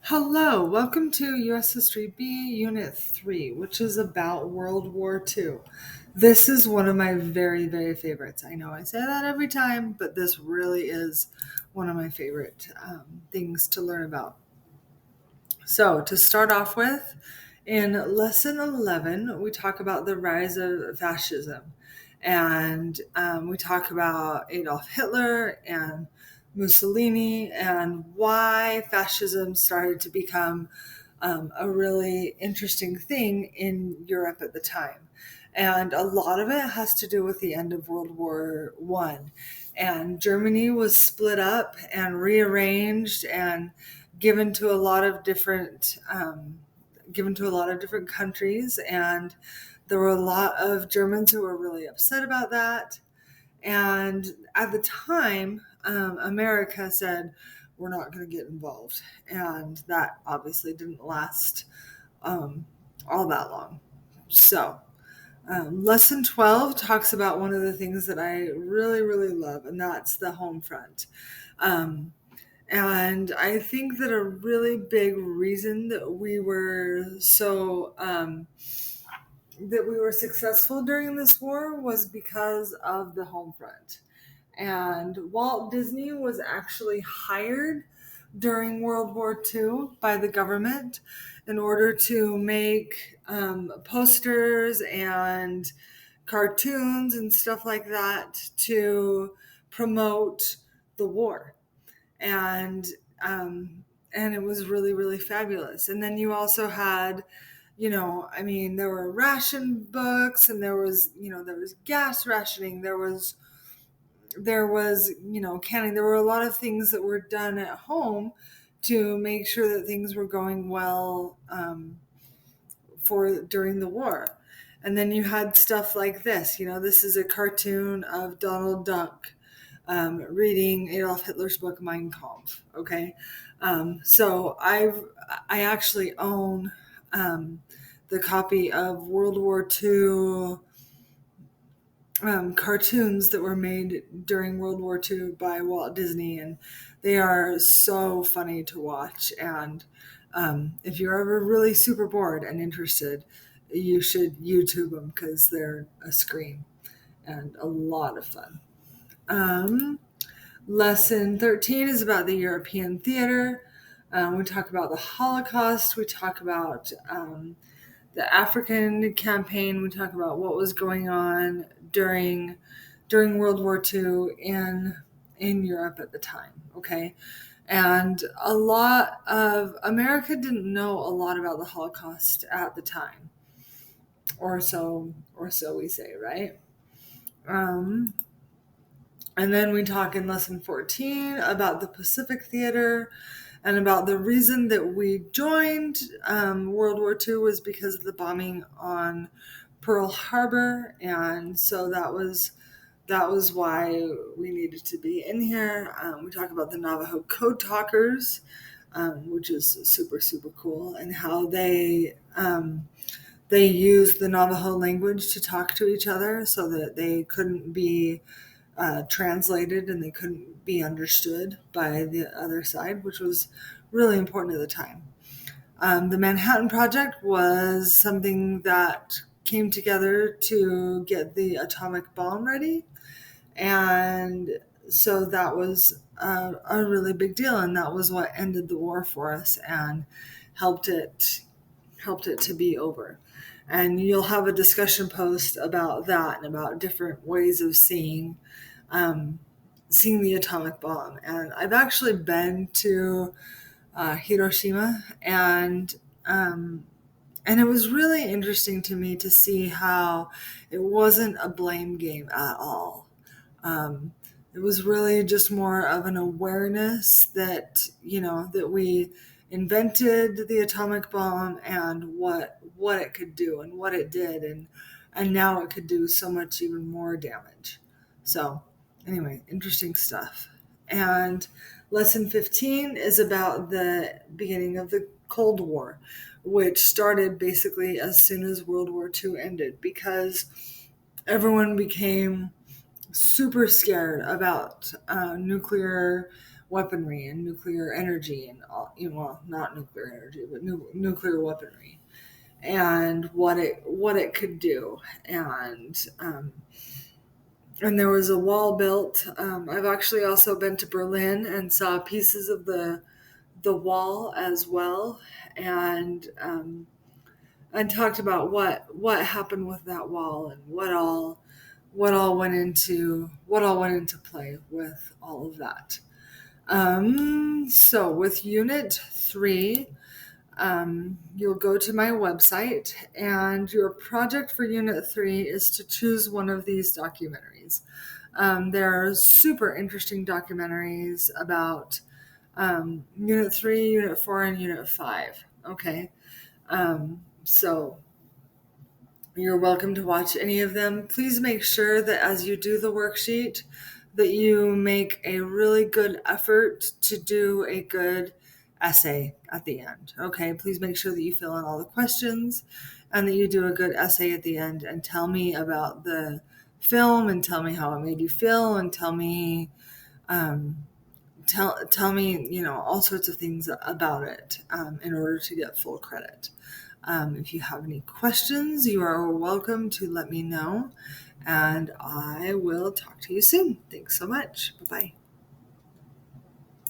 Hello, welcome to U.S. History B Unit 3, which is about World War II. This is one of my very, very favorites. I know I say that every time, but this really is one of my favorite things to learn about. So, to start off with, in lesson 11, we talk about the rise of fascism. And we talk about Adolf Hitler and Mussolini and why fascism started to become a really interesting thing in Europe at the time. And a lot of it has to do with the end of World War One. And Germany was split up and rearranged and given to a lot of different countries, and there were a lot of Germans who were really upset about that. And at the time, America said, we're not going to get involved. And that obviously didn't last um, all that long. So, lesson 12 talks about one of the things that I really, really love, and that's the home front. Um, and I think that a really big reason that we were successful during this war was because of the home front. And Walt Disney was actually hired during World War II by the government in order to make posters and cartoons and stuff like that to promote the war. And and it was really, really fabulous. And then you also had, there were ration books, and there was gas rationing, there was canning. There were a lot of things that were done at home to make sure that things were going well for during the war. And then you had stuff like this. This is a cartoon of Donald Duck reading Adolf Hitler's book Mein Kampf. Okay, so I actually own the copy of World War II cartoons that were made during World War II by Walt Disney, and they are so funny to watch. And if you're ever really super bored and interested, you should YouTube them because they're a scream and a lot of fun. Um, Lesson 13 is about the European theater. We talk about the Holocaust. We talk about the African campaign. We talk about what was going on during World War II in Europe at the time. Okay, and a lot of America didn't know a lot about the Holocaust at the time, or so we say, right? Um, And then we talk in lesson 14 about the Pacific Theater and about the reason that we joined World War II was because of the bombing on Pearl Harbor. And so that was why we needed to be in here. We talk about the Navajo Code Talkers, which is super, super cool, and how they use the Navajo language to talk to each other so that they couldn't be translated and they couldn't be understood by the other side, which was really important at the time. The Manhattan Project was something that came together to get the atomic bomb ready, and so that was a really big deal, and that was what ended the war for us and helped it to be over. And you'll have a discussion post about that and about different ways of um, seeing the atomic bomb. And I've actually been to Hiroshima, um, and it was really interesting to me to see how it wasn't a blame game at all. Um, it was really just more of an awareness that that we invented the atomic bomb and what it could do and what it did, and now it could do so much even more damage. So anyway, interesting stuff. And lesson 15 is about the beginning of the Cold War, which started basically as soon as World War II ended because everyone became super scared about nuclear weaponry and nuclear energy and all, well, not nuclear energy, but nuclear weaponry, and what it could do. And there was a wall built. I've actually also been to Berlin and saw pieces of the wall as well, and talked about what happened with that wall and what all went into play with all of that. So with Unit 3, you'll go to my website, and your project for Unit 3 is to choose one of these documentaries. There are super interesting documentaries about Unit 3, Unit 4, and Unit 5. Okay. So you're welcome to watch any of them. Please make sure that as you do the worksheet, that you make a really good effort to do a good essay at the end. Okay, please make sure that you fill in all the questions and that you do a good essay at the end, and tell me about the film and tell me how it made you feel, and tell me all sorts of things about it, in order to get full credit. If you have any questions, you are welcome to let me know, and I will talk to you soon. Thanks so much. Bye-bye.